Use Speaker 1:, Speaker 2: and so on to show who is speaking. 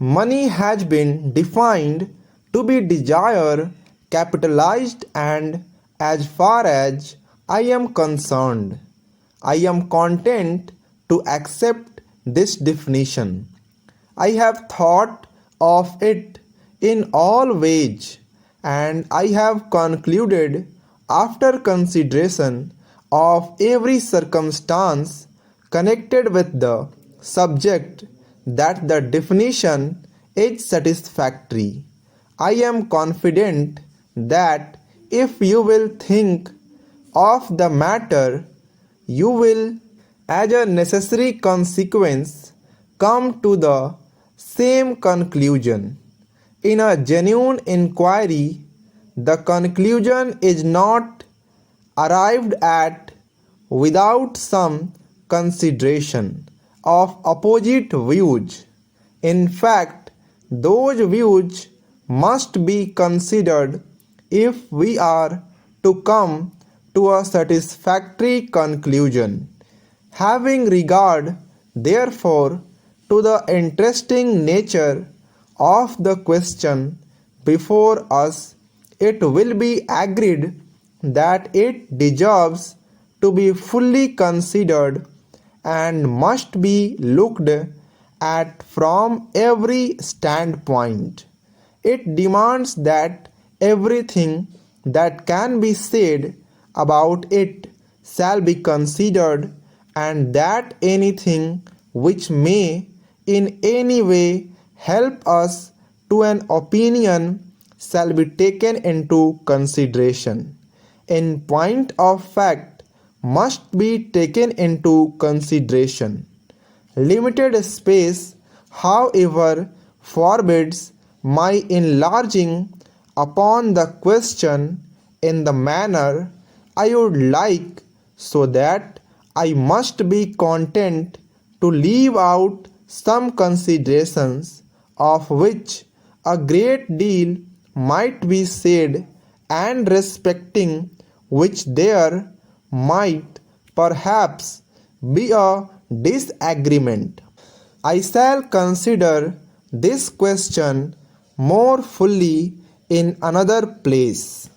Speaker 1: Money has been defined to be desire capitalized, and as far as I am concerned, I am content to accept this definition. I have thought of it in all ways, and I have concluded, after consideration of every circumstance connected with the subject, that the definition is satisfactory. I am confident that if you will think of the matter, you will, as a necessary consequence, come to the same conclusion. In a genuine inquiry, the conclusion is not arrived at without some consideration of opposite views. In fact, those views must be considered if we are to come to a satisfactory conclusion. Having regard, therefore, to the interesting nature of the question before us, it will be agreed that it deserves to be fully considered and must be looked at from every standpoint. It demands that everything that can be said about it shall be considered, and that anything which may in any way help us to an opinion shall be taken into consideration. In point of fact, must be taken into consideration. Limited space, however, forbids my enlarging upon the question in the manner I would like, so that I must be content to leave out some considerations of which a great deal might be said, and respecting which there might perhaps be a disagreement. I shall consider this question more fully in another place.